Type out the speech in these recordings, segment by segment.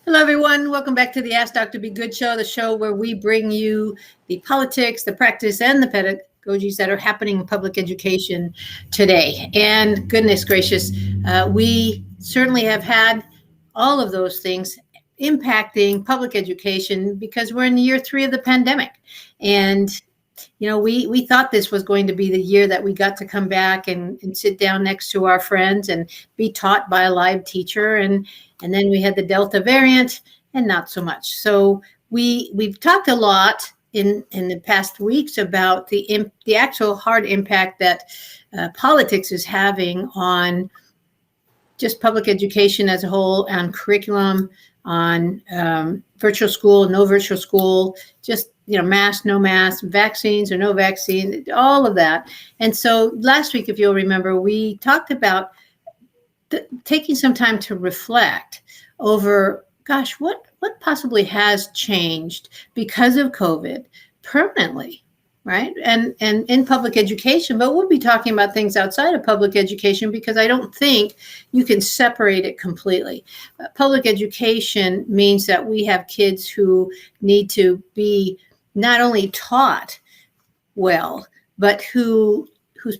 Hello, everyone. Welcome back to the Ask Dr. Be Good show, the show where we bring you the politics, the practice, and the pedagogies that are happening in public education today. And goodness gracious, we certainly have had all of those things impacting public education because we're in year 3 of the pandemic. And we thought this was going to be the year that we got to come back and sit down next to our friends and be taught by a live teacher. And then we had the Delta variant and not so much. So we've talked a lot in the past weeks about the actual hard impact that politics is having on just public education as a whole, on curriculum, on virtual school, no virtual school, just mask, no mask, vaccines or no vaccine, all of that. And so last week, if you'll remember, we talked about taking some time to reflect over, gosh, what possibly has changed because of COVID permanently, right? And in public education, but we'll be talking about things outside of public education because I don't think you can separate it completely. Public education means that we have kids who need to be not only taught well, but whose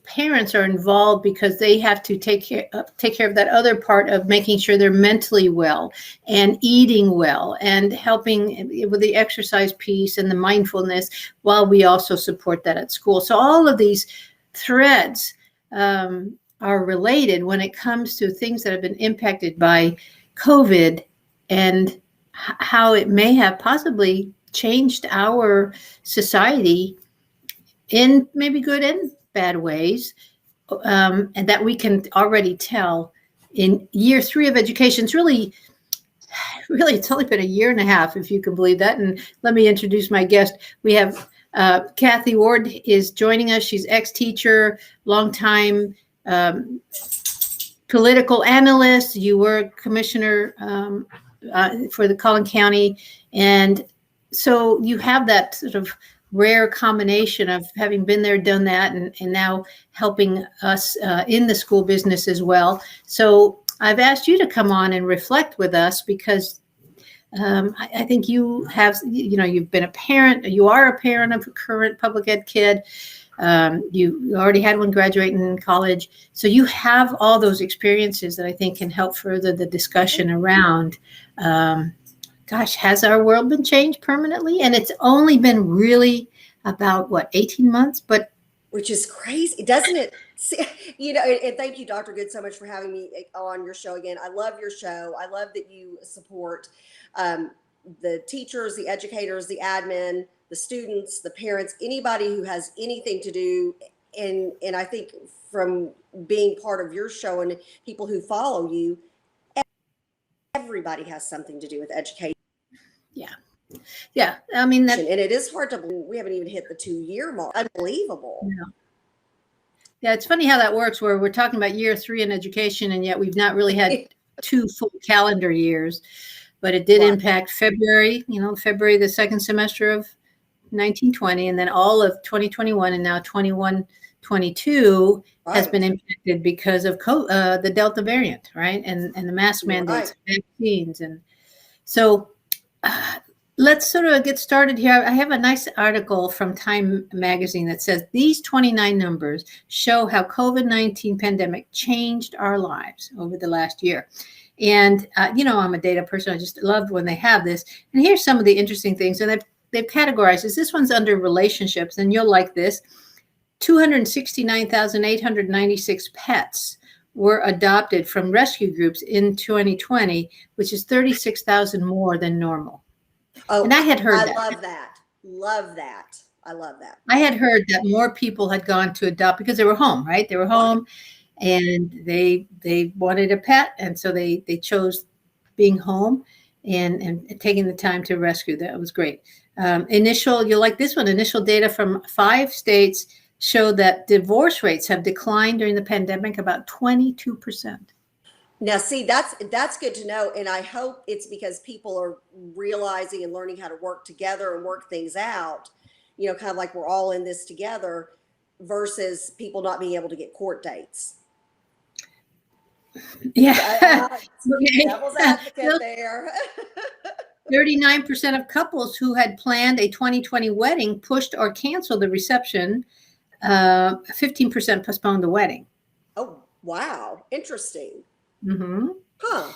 parents are involved because they have to take care of that other part of making sure they're mentally well and eating well and helping with the exercise piece and the mindfulness while we also support that at school. So all of these threads are related when it comes to things that have been impacted by COVID and how it may have possibly changed our society in maybe good and bad ways, and that we can already tell in year 3 of education. It's really, it's only been a year and a half, if you can believe that. And let me introduce my guest. We have Kathy Ward is joining us. She's ex-teacher, longtime political analyst. You were commissioner for the Collin County, and so you have that sort of rare combination of having been there, done that, and now helping us in the school business as well. So I've asked you to come on and reflect with us because I think you have, you've been a parent, you are a parent of a current public ed kid. You already had one graduating in college. So you have all those experiences that I think can help further the discussion around gosh, has our world been changed permanently? And it's only been really about 18 months, but which is crazy, doesn't it? And thank you, Dr. Good, so much for having me on your show again. I love your show. I love that you support the teachers, the educators, the admin, the students, the parents, anybody who has anything to do. And I think from being part of your show and people who follow you, everybody has something to do with education. Yeah. I mean, and it is hard to believe we haven't even hit the 2-year mark. Unbelievable. Yeah, it's funny how that works, where we're talking about year 3 in education, and yet we've not really had 2 full calendar years. But it did impact February, February, the second semester of 1920, and then all of 2021, and now 21-22 has been impacted because of the Delta variant, right? And the mask mandates, vaccines. And so let's sort of get started here. I have a nice article from Time magazine that says these 29 numbers show how COVID-19 pandemic changed our lives over the last year. And, I'm a data person. I just love when they have this. And here's some of the interesting things. And they've categorized this. This one's under relationships, and you'll like this. 269,896 pets were adopted from rescue groups in 2020, which is 36,000 more than normal. Oh, and I had heard that. Love that. I love that. I had heard that more people had gone to adopt because they were home, right? They were home and they wanted a pet. And so they chose being home and taking the time to rescue. That was great. You'll like this one, initial data from 5 states show that divorce rates have declined during the pandemic about 22%. Now, see, that's good to know. And I hope it's because people are realizing and learning how to work together and work things out, kind of like we're all in this together versus people not being able to get court dates. Yeah. Devil's advocate there. 39% of couples who had planned a 2020 wedding pushed or canceled the reception. 15% postponed the wedding. Oh, wow. Interesting. Mm-hmm. Huh.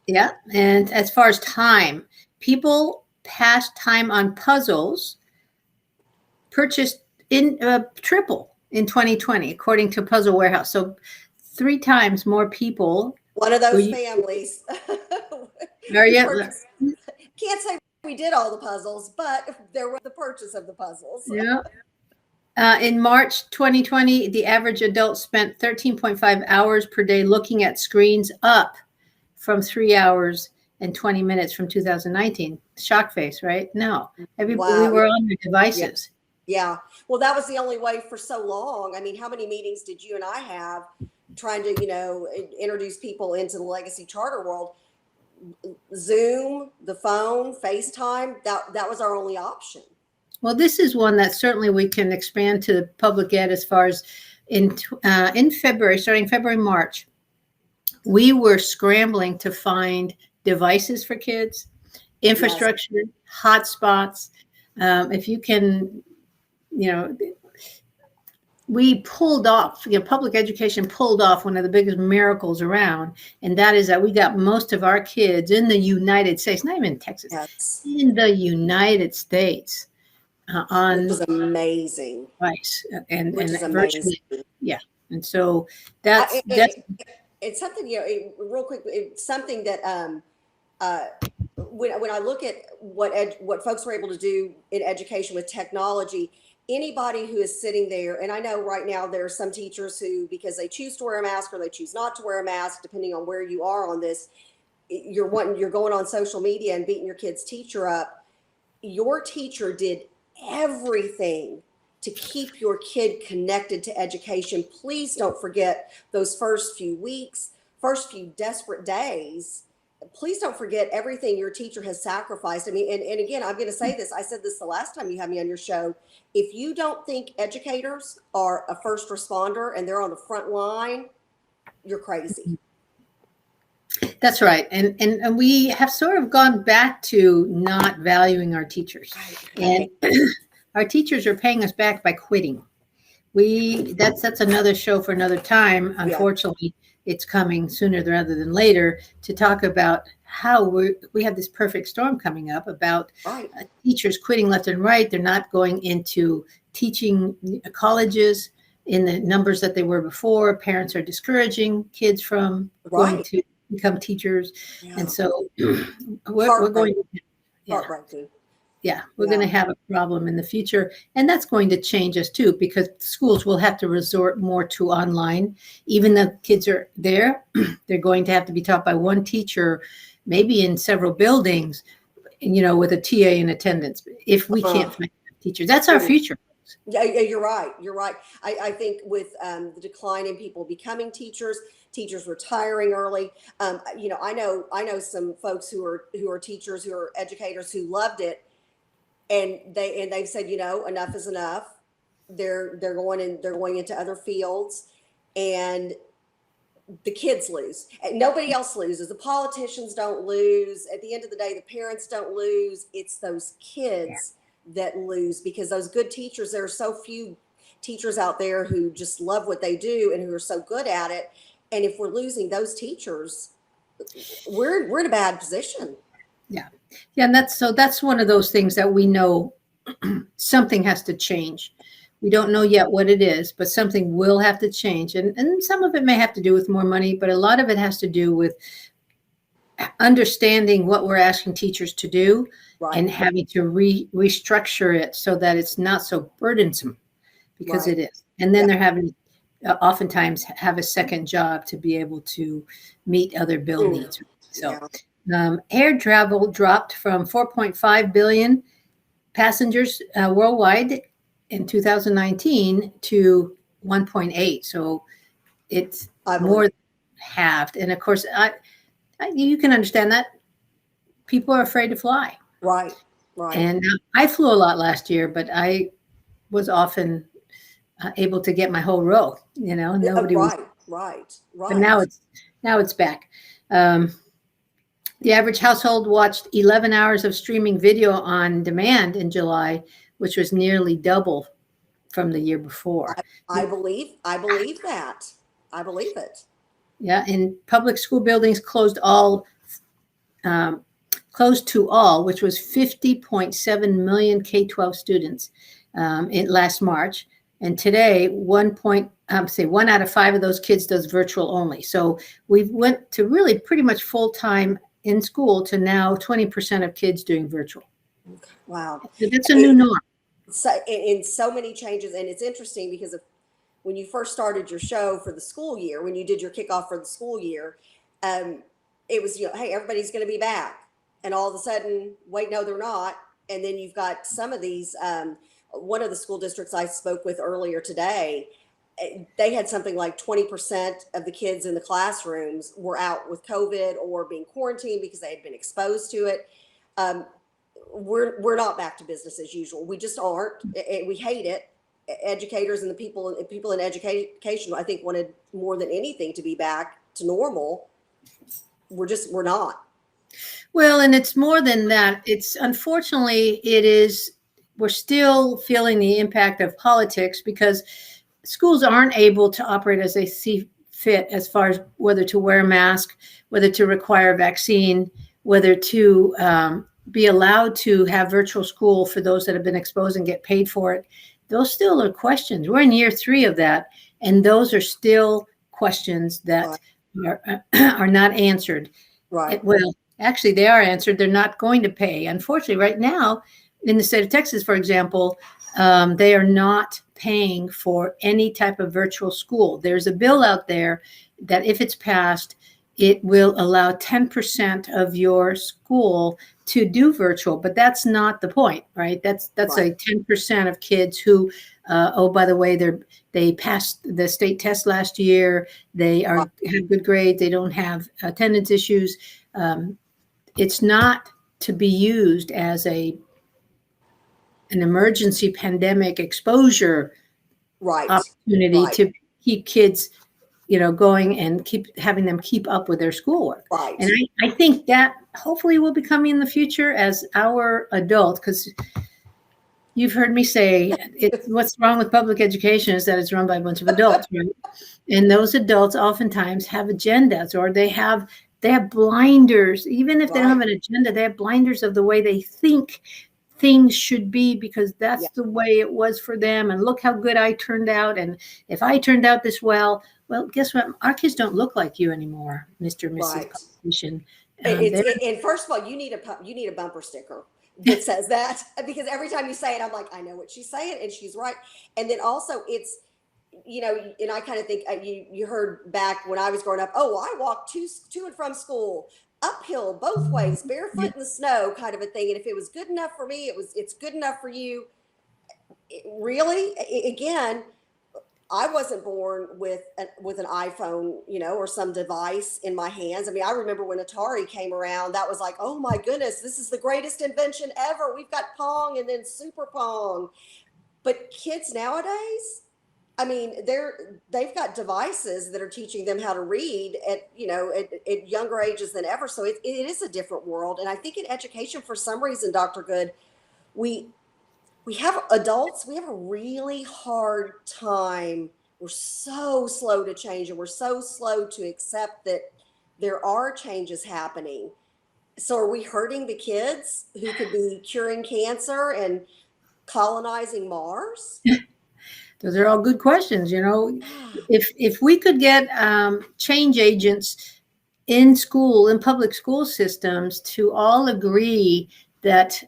Yeah. And as far as time, people passed time on puzzles, purchased in triple in 2020, according to Puzzle Warehouse. So 3 times more people. One of those families. Are you? Can't say we did all the puzzles, but there was the purchase of the puzzles. Yeah. In March 2020, the average adult spent 13.5 hours per day looking at screens, up from 3 hours and 20 minutes from 2019. Shock face, right? No. We were on their devices. Yeah. Well, that was the only way for so long. I mean, how many meetings did you and I have trying to, introduce people into the legacy charter world? Zoom, the phone, FaceTime, that was our only option. Well, this is one that certainly we can expand to the public ed as far as in February, starting February, March, we were scrambling to find devices for kids, infrastructure, yes, hotspots. If you can, we pulled off, public education pulled off one of the biggest miracles around, and that is that we got most of our kids in the United States, not even in Texas, yes, in the United States. On which is amazing. Right. And virtually, yeah. And so that's it's something, real quick, it's something that when I look at what folks were able to do in education with technology, anybody who is sitting there, and I know right now there are some teachers who, because they choose to wear a mask or they choose not to wear a mask, depending on where you are on this, you're going on social media and beating your kid's teacher up. Your teacher did everything to keep your kid connected to education. Please don't forget those first few weeks, first few desperate days. Please don't forget everything your teacher has sacrificed. I mean, and again, I'm going to say this. I said this the last time you had me on your show. If you don't think educators are a first responder and they're on the front line, you're crazy. That's right. And we have sort of gone back to not valuing our teachers. Right. And our teachers are paying us back by quitting. That's another show for another time. Unfortunately, it's coming sooner rather than later to talk about how we have this perfect storm coming up about teachers quitting left and right. They're not going into teaching colleges in the numbers that they were before. Parents are discouraging kids from going to become teachers. And so we're going to, we're going to have a problem in the future. And that's going to change us too, because schools will have to resort more to online. Even though kids are there, they're going to have to be taught by one teacher, maybe in several buildings, with a TA in attendance. If we can't find teachers, that's our future. Yeah, you're right. You're right. I think with the decline in people becoming teachers retiring early, I know some folks who are teachers, who are educators, who loved it, and they've said, enough is enough. They're going into other fields, and the kids lose. And nobody else loses. The politicians don't lose. At the end of the day, the parents don't lose. It's those kids that lose, because those good teachers, there are so few teachers out there who just love what they do and who are so good at it. And if we're losing those teachers, we're in a bad position. Yeah. And that's one of those things that we know something has to change. We don't know yet what it is, but something will have to change. And some of it may have to do with more money, but a lot of it has to do with understanding what we're asking teachers to do and having to restructure it so that it's not so burdensome, because it is. And then they're having oftentimes have a second job to be able to meet other bill needs. So air travel dropped from 4.5 billion passengers worldwide in 2019 to 1.8. So it's more than halved. And of course, you can understand that people are afraid to fly. Right. And I flew a lot last year, but I was often able to get my whole row. Nobody was. Right. But now it's back. The average household watched 11 hours of streaming video on demand in July, which was nearly double from the year before. I believe that. I believe it. Yeah, and public school buildings um, closed to all, which was 50.7 million K-12 students in last March. And today, one out of five of those kids does virtual only. So we went to really pretty much full time in school to now 20% of kids doing virtual. Wow. So that's a new norm. So in so many changes, and it's interesting because when you first started your show for the school year, when you did your kickoff for the school year, um, it was, hey, everybody's going to be back, and all of a sudden, wait, no, they're not. And then you've got some of these. One of the school districts I spoke with earlier today, they had something like 20% of the kids in the classrooms were out with COVID or being quarantined because they had been exposed to it. Um, we're not back to business as usual. We just aren't. We hate it. Educators and the people in education, I think, wanted more than anything to be back to normal. We're not. Well, and it's more than that. It's unfortunately, we're still feeling the impact of politics because schools aren't able to operate as they see fit as far as whether to wear a mask, whether to require a vaccine, whether to be allowed to have virtual school for those that have been exposed and get paid for it. Those still are questions. We're in year 3 of that, and those are still questions that are not answered. Right. Well, actually, they are answered. They're not going to pay. Unfortunately, right now, in the state of Texas, for example, they are not paying for any type of virtual school. There's a bill out there that if it's passed, it will allow 10% of your school to do virtual, but that's not the point, right? That's Right. like 10% of kids who, oh, by the way, they passed the state test last year. They have good grades. They don't have attendance issues. It's not to be used as an emergency pandemic exposure Right. opportunity Right. to keep kids, going and keep having them keep up with their schoolwork. Right. And I think that hopefully will be coming in the future as our adults, because you've heard me say what's wrong with public education is that it's run by a bunch of adults, right? And those adults oftentimes have agendas, or they have blinders. Even if they don't have an agenda, they have blinders of the way they think things should be, because that's the way it was for them. And look how good I turned out. And if I turned out this well, guess what? Our kids don't look like you anymore, Mr. and Mrs. Politician. And first of all, you need a bumper sticker that says that, because every time you say it, I'm like, I know what she's saying, and she's right. And then also, it's, and I kind of think, you heard back when I was growing up, oh, I walked to and from school uphill both ways, barefoot in the snow, kind of a thing. And if it was good enough for me, it's good enough for you. Really, again, I wasn't born with an iPhone, or some device in my hands. I mean, I remember when Atari came around, that was like, oh my goodness, this is the greatest invention ever. We've got Pong and then Super Pong. But kids nowadays, I mean, they've got devices that are teaching them how to read at younger ages than ever. So it is a different world. And I think in education, for some reason, Dr. Good, we have adults, we have a really hard time. We're so slow to change, and we're so slow to accept that there are changes happening. So are we hurting the kids who could be curing cancer and colonizing Mars? Those are all good questions. If we could get change agents in public school systems, to all agree that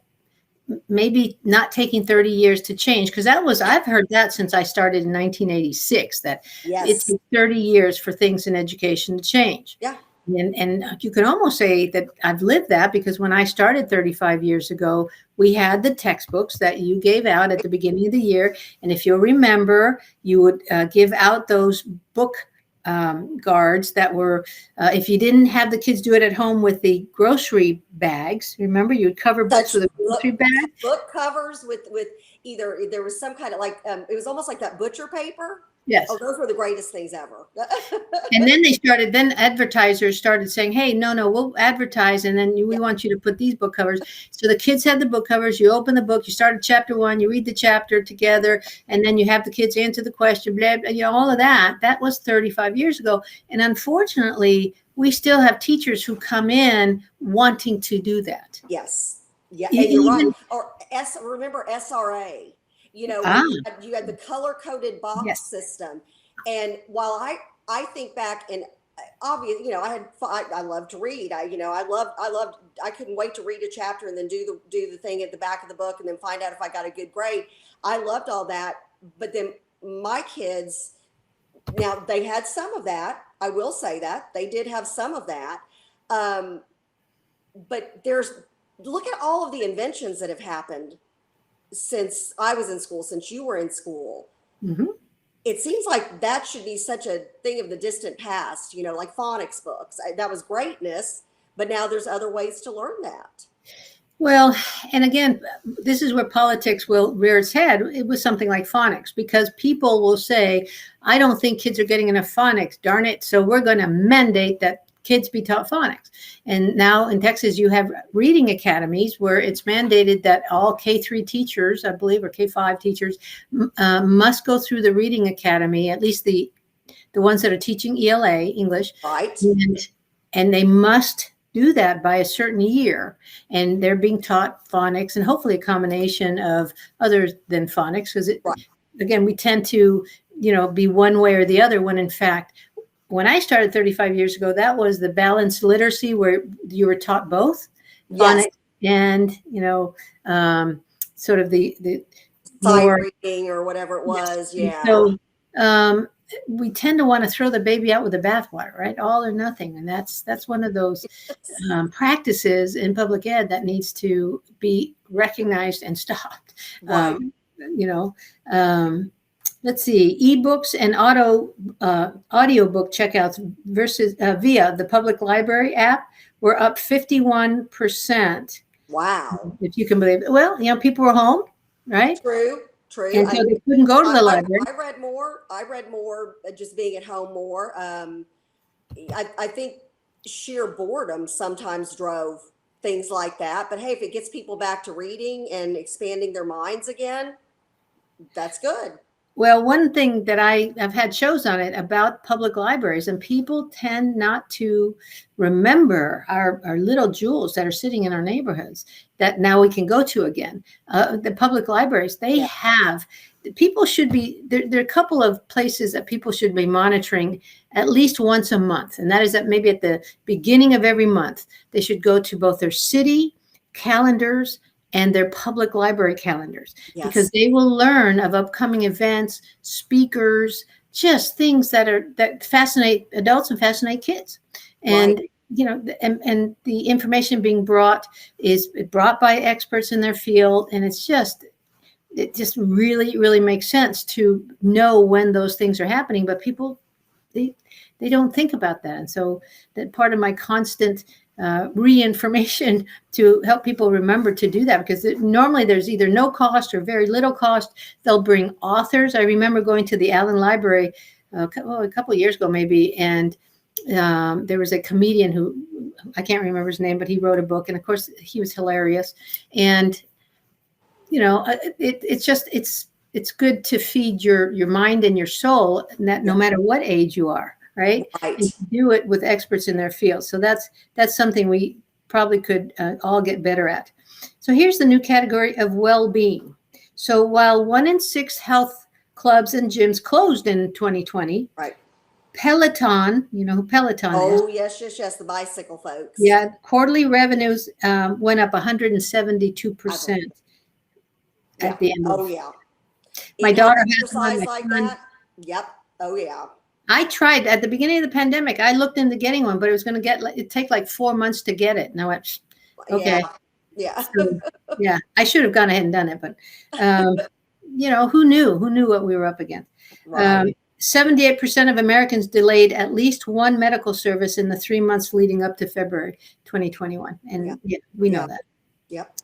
maybe not taking 30 years to change, because I've heard that since I started in 1986, that it takes 30 years for things in education to change. Yeah. And you can almost say that I've lived that, because when I started 35 years ago, we had the textbooks that you gave out at the beginning of the year. And if you'll remember, you would give out those book guards that were, if you didn't have the kids do it at home with the grocery bags, remember, you would cover books with a grocery bag. Book covers with either, there was some kind of it was almost like that butcher paper. Yes. Oh, those were the greatest things ever. And then advertisers started saying, hey, no, we'll advertise. And then we want you to put these book covers. So the kids had the book covers. You open the book, you start at chapter 1, you read the chapter together, and then you have the kids answer the question, blah, blah, all of that. That was 35 years ago. And unfortunately, we still have teachers who come in wanting to do that. Yes. Yeah. And you're right. Or remember SRA, Ah, when you had the color coded box yes. system. And while I think back, and obviously, I love to read. I couldn't wait to read a chapter and then do the thing at the back of the book and then find out if I got a good grade. I loved all that. But then my kids, now they had some of that. I will say that they did have some of that. But look at all of the inventions that have happened since I was in school, since you were in school. Mm-hmm. It seems like that should be such a thing of the distant past, like phonics books. That was greatness, but now there's other ways to learn that. Well, and again, this is where politics will rear its head. It was something like phonics, because people will say, I don't think kids are getting enough phonics, darn it. So we're going to mandate that kids be taught phonics. And now in Texas, you have reading academies where it's mandated that all K-3 teachers, I believe, or K-5 teachers must go through the reading academy, at least the ones that are teaching ELA, English. Right. And they must do that by a certain year. And they're being taught phonics and hopefully a combination of other than phonics, because again, we tend to, be one way or the other, when in fact, when I started 35 years ago, that was the balanced literacy where you were taught both phonics and, sort of the sight reading or whatever it was. Yes. Yeah. So we tend to want to throw the baby out with the bathwater, right? All or nothing. And that's one of those practices in public ed that needs to be recognized and stopped. Right. Let's see, ebooks and audiobook checkouts versus via the public library app were up 51%. Wow. If you can believe it. Well, people were home, right? True. And so they couldn't go to the library. I read more just being at home more. I think sheer boredom sometimes drove things like that. But hey, if it gets people back to reading and expanding their minds again, that's good. Well, one thing that I've had shows on it about public libraries, and people tend not to remember our little jewels that are sitting in our neighborhoods that now we can go to again. The public libraries, they have, people should be, there are a couple of places that people should be monitoring at least once a month. And that is that maybe at the beginning of every month, they should go to both their city calendars and their public library calendars, because they will learn of upcoming events, speakers, just things that fascinate adults and fascinate kids. And, and the information being brought is brought by experts in their field. And it just really, really makes sense to know when those things are happening, but people, they don't think about that. And so that part of my constant re-information to help people remember to do that, because normally there's either no cost or very little cost. They'll bring authors. I remember going to the Allen Library a couple of years ago maybe, and there was a comedian who, I can't remember his name, but he wrote a book, and of course he was hilarious. And it's good to feed your mind and your soul, and that no matter what age you are. Right. And do it with experts in their field. So that's something we probably could all get better at. So here's the new category of well-being. So while 1 in 6 health clubs and gyms closed in 2020, Peloton, you know who Peloton is? Oh, yes, the bicycle folks. Yeah, quarterly revenues went up 172% at the end. Oh, yeah. My daughter has one like that. Yep. Oh, yeah. I tried at the beginning of the pandemic. I looked into getting one, but it was going to it'd take like 4 months to get it. And I went, okay. Yeah. So, yeah. I should have gone ahead and done it, but who knew what we were up against? 78% of Americans delayed at least one medical service in the 3 months leading up to February 2021. And we know that. Yep.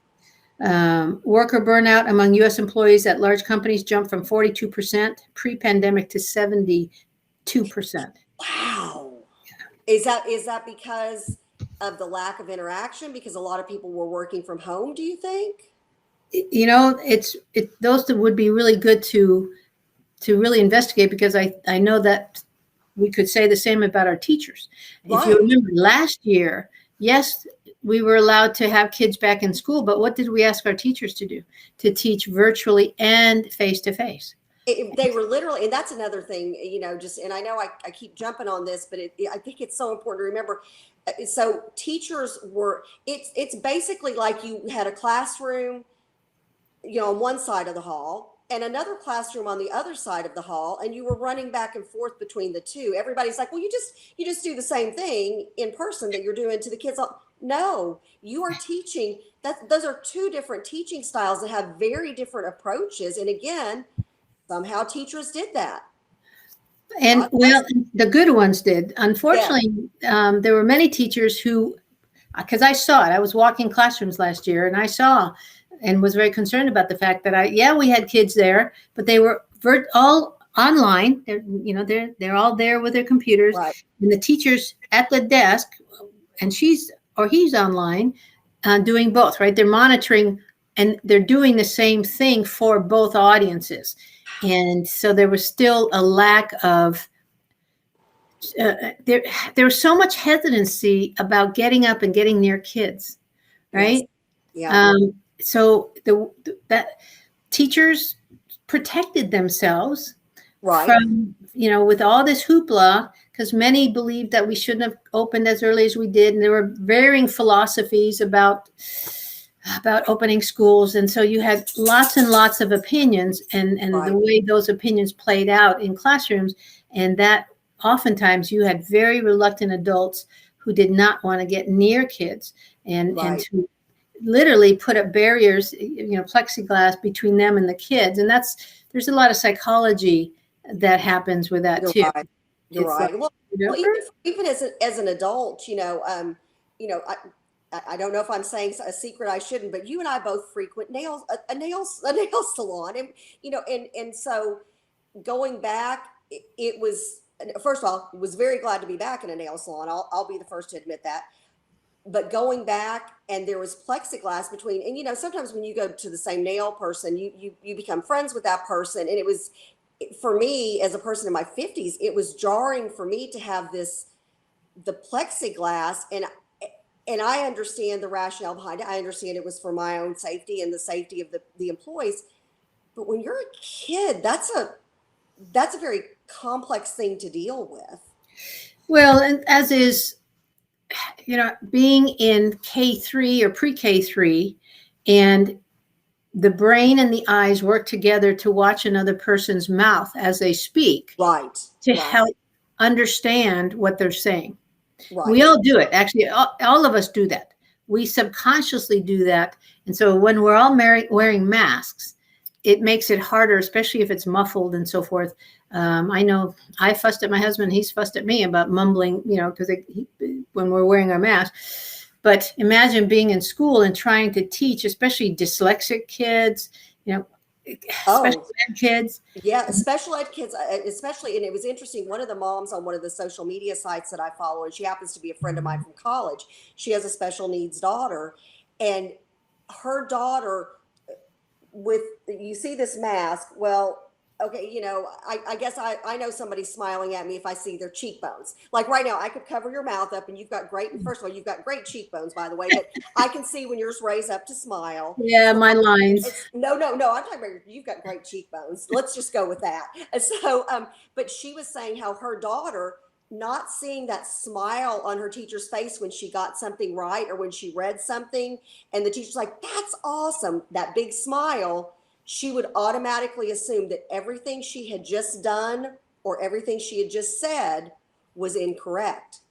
Worker burnout among U.S. employees at large companies jumped from 42% pre-pandemic to 72%. Wow. Is that because of the lack of interaction? Because a lot of people were working from home, do you think? Those that would be really good to really investigate, because I know that we could say the same about our teachers. If you Right. remember last year, yes, we were allowed to have kids back in school, but what did we ask our teachers to do? To teach virtually and face to face. They were literally, and that's another thing, just, and I know I keep jumping on this, but I think it's so important to remember. So teachers were, it's basically like you had a classroom, on one side of the hall and another classroom on the other side of the hall, and you were running back and forth between the two. Everybody's like, well, you just do the same thing in person that you're doing to the kids. No, you are teaching. Those are two different teaching styles that have very different approaches. And again, somehow teachers did that. And God bless. well, the good ones did. Yeah. Unfortunately, there were many teachers who, because I saw it. I was walking classrooms last year, and I saw and was very concerned about the fact that we had kids there, but they were all online. They're all there with their computers, Right. and the teachers at the desk, and she's or he's online, doing both. Right, they're monitoring, and they're doing the same thing for both audiences, and so there was still a lack of there was so much hesitancy about getting up and getting near kids, Yes. right? Yeah. So that teachers protected themselves Right. from, with all this hoopla, because many believed that we shouldn't have opened as early as we did, and there were varying philosophies about opening schools, and so you had lots and lots of opinions, and the Right. way those opinions played out in classrooms, and that oftentimes you had very reluctant adults who did not want to get near kids, and Right. to literally put up barriers, plexiglass between them and the kids, and there's a lot of psychology that happens with that You're too. right. You're It's like, right. Well, remember. even as an adult, you know, I don't know if I'm saying a secret I shouldn't, but you and I both frequent a nail salon, and so going back, it was, first of all, was very glad to be back in a nail salon. I'll be the first to admit that. But going back, and there was plexiglass between, and sometimes when you go to the same nail person, you become friends with that person, and it was, for me as a person in my 50s, it was jarring for me to have the plexiglass, and I understand the rationale behind it. I understand it was for my own safety and the safety of the employees. But when you're a kid, that's a very complex thing to deal with. Well, and as is, being in K3 or pre-K3, and the brain and the eyes work together to watch another person's mouth as they speak Right. to Right. help understand what they're saying. We Right. all do it. Actually, all of us do that. We subconsciously do that. And so when we're all wearing masks, it makes it harder, especially if it's muffled and so forth. I know I fussed at my husband. He's fussed at me about mumbling, because when we're wearing our mask. But imagine being in school and trying to teach, especially dyslexic kids, you know, special Oh, ed kids. yeah, special ed kids, especially, and it was interesting. One of the moms on one of the social media sites that I follow, and she happens to be a friend of mine from college. She has a special needs daughter, and her daughter, with, you see this mask. Well, okay, I guess I know somebody's smiling at me if I see their cheekbones. Like right now, I could cover your mouth up, and you've got great. First of all, you've got great cheekbones, by the way, but I can see when yours raise up to smile. Yeah, So my lines. it's no, no, no. I'm talking about you've got great cheekbones. Let's just go with that. And so, but she was saying how her daughter, not seeing that smile on her teacher's face when she got something right or when she read something, and the teacher's like, "That's awesome," that big smile, she would automatically assume that everything she had just done or everything she had just said was incorrect.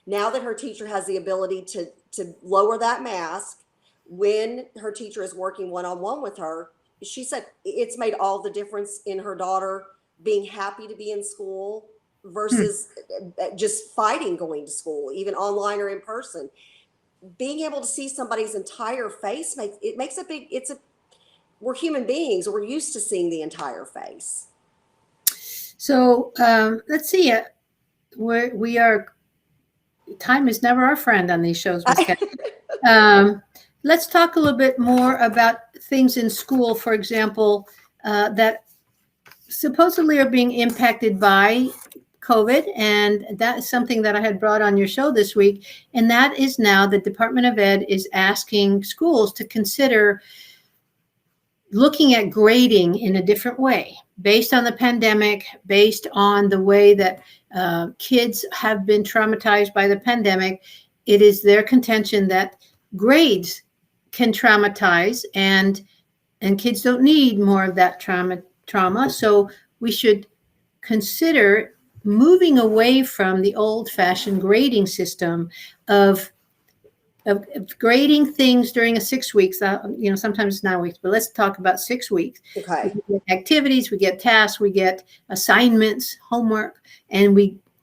Now that her teacher has the ability to lower that mask when her teacher is working one-on-one with her, she said it's made all the difference in her daughter being happy to be in school Hmm. versus just fighting going to school, even online or in person. being able to see somebody's entire face makes a big, we're human beings. We're used to seeing the entire face. So let's see. We are, time is never our friend on these shows, Miss Kat. Let's talk a little bit more about things in school, for example, that supposedly are being impacted by COVID. And that is something that I had brought on your show this week. And that is now the Department of Ed is asking schools to consider looking at grading in a different way based on the pandemic, based on the way that kids have been traumatized by the pandemic. It is their contention that grades can traumatize, and kids don't need more of that trauma. So we should consider moving away from the old-fashioned grading system of grading things during a 6 weeks, sometimes it's 9 weeks, but let's talk about 6 weeks. Okay. We get activities, we get tasks, we get assignments, homework, and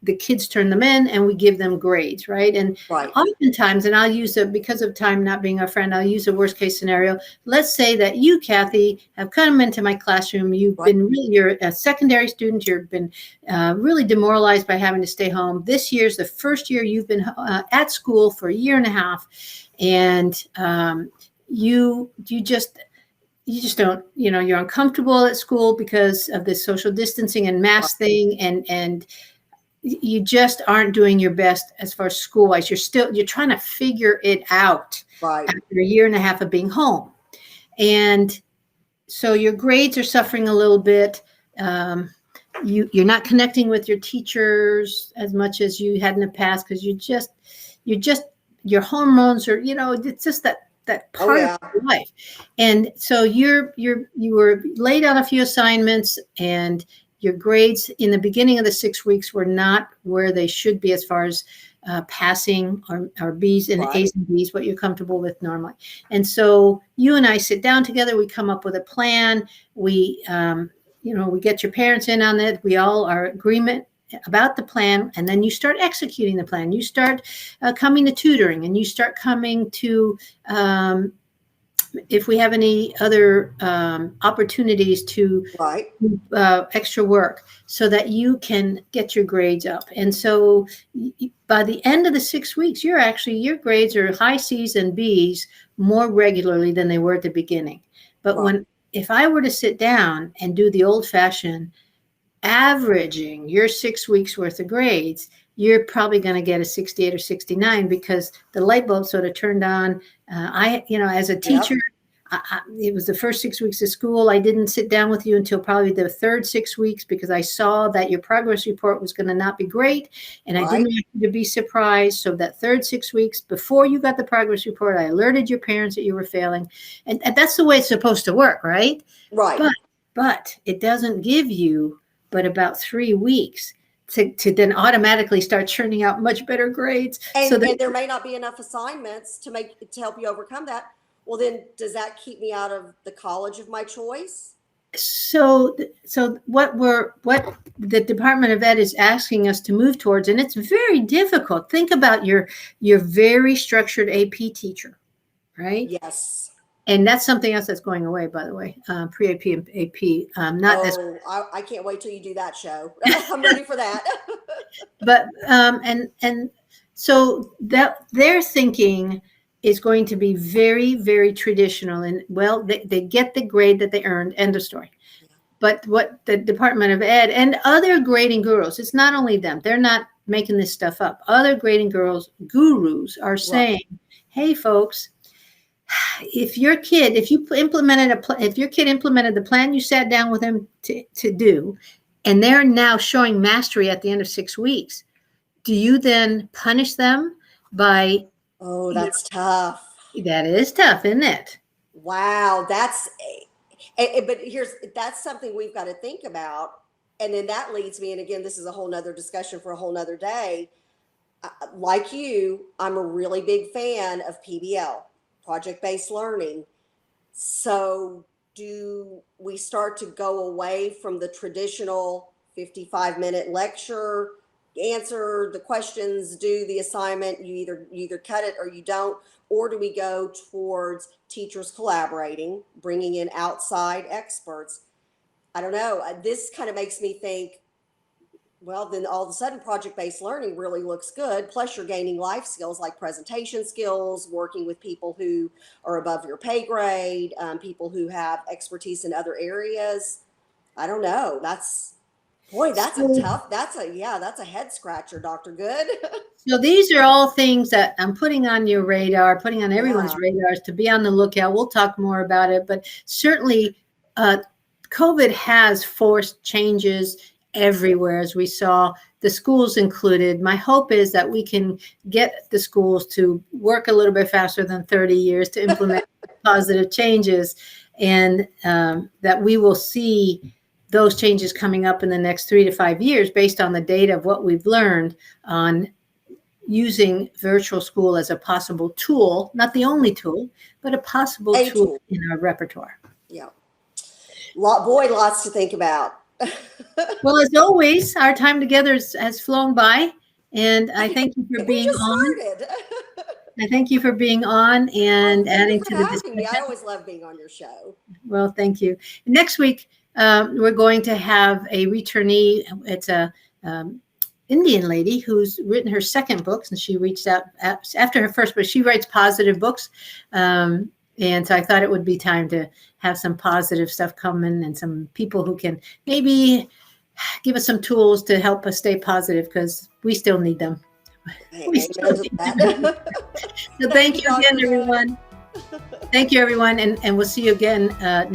the kids turn them in and we give them grades, right? And Right. oftentimes, and I'll use because of time not being our friend, I'll use a worst case scenario. Let's say that you, Kathy, have come into my classroom. You've been you're a secondary student. You've been really demoralized by having to stay home. This year's the first year you've been at school for a year and a half, and you just don't, you're uncomfortable at school because of this social distancing and mask thing, and you just aren't doing your best as far as school wise. You're trying to figure it out after a year and a half of being home. And so your grades are suffering a little bit. You're not connecting with your teachers as much as you had in the past, because your hormones are, it's just that part of your life. And so you were late on a few assignments, and your grades in the beginning of the 6 weeks were not where they should be as far as passing or B's and A's and B's, what you're comfortable with normally. And so you and I sit down together, we come up with a plan. We get your parents in on it. We all are agreement about the plan, and then you start executing the plan. You start coming to tutoring, and you start coming to if we have any other opportunities to extra work, so that you can get your grades up. And so by the end of the 6 weeks, your grades are high C's and B's more regularly than they were at the beginning. But if I were to sit down and do the old-fashioned averaging your 6 weeks worth of grades, you're probably going to get a 68 or 69, because the light bulb sort of turned on. As a teacher, it was the first 6 weeks of school. I didn't sit down with you until probably the third 6 weeks, because I saw that your progress report was going to not be great, and I didn't want you to be surprised. So that third 6 weeks before you got the progress report, I alerted your parents that you were failing, and that's the way it's supposed to work, right? Right. But it doesn't give you but about 3 weeks to then automatically start churning out much better grades. And there may not be enough assignments to help you overcome that. Well, then does that keep me out of the college of my choice? So what the Department of Ed is asking us to move towards, and it's very difficult. Think about your very structured AP teacher, right? Yes. And that's something else that's going away, by the way, pre-AP and AP. I can't wait till you do that show. I'm ready for that. But and so that their thinking is going to be very, very traditional, and they get the grade that they earned, end of story. But what the Department of Ed and other grading gurus, it's not only them, they're not making this stuff up. Other grading gurus are saying, hey folks, if your kid implemented the plan you sat down with them to do, and they're now showing mastery at the end of 6 weeks, do you then punish them by? Oh, that's tough. That is tough, isn't it? Wow, that's something we've got to think about. And then that leads me, and again, this is a whole nother discussion for a whole nother day. Like you, I'm a really big fan of PBL, project-based learning. So do we start to go away from the traditional 55-minute lecture answer the questions, do the assignment, you either cut it or you don't, or do we go towards teachers collaborating, bringing in outside experts? I don't know. This kind of makes me think, well, then all of a sudden project-based learning really looks good. Plus you're gaining life skills like presentation skills, working with people who are above your pay grade, people who have expertise in other areas. I don't know. Boy, that's a So, tough, that's a head scratcher, Dr. Good. so these are all things that I'm putting on your radar, putting on everyone's Yeah. radars to be on the lookout. We'll talk more about it, but certainly uh, COVID has forced changes everywhere, as we saw, the schools included. My hope is that we can get the schools to work a little bit faster than 30 years to implement positive changes, and that we will see those changes coming up in the next 3 to 5 years based on the data of what we've learned on using virtual school as a possible tool, not the only tool, but a possible A tool tool. in our repertoire. Yeah. Boy, lots to think about. Well, as always, our time together has flown by, and I thank you for We being just on. started. I thank you for being on Well, and thank you adding for to the having me. I discussion. always love being on your show. Well, thank you. Next week, we're going to have a returnee. It's a Indian lady who's written her second book, and she reached out after her first book. She writes positive books, and so I thought it would be time to have some positive stuff coming and some people who can maybe give us some tools to help us stay positive, because we still need them. We still Amen to need them. that. So thank you Dr. again, Good. everyone. Thank you, everyone, and we'll see you again next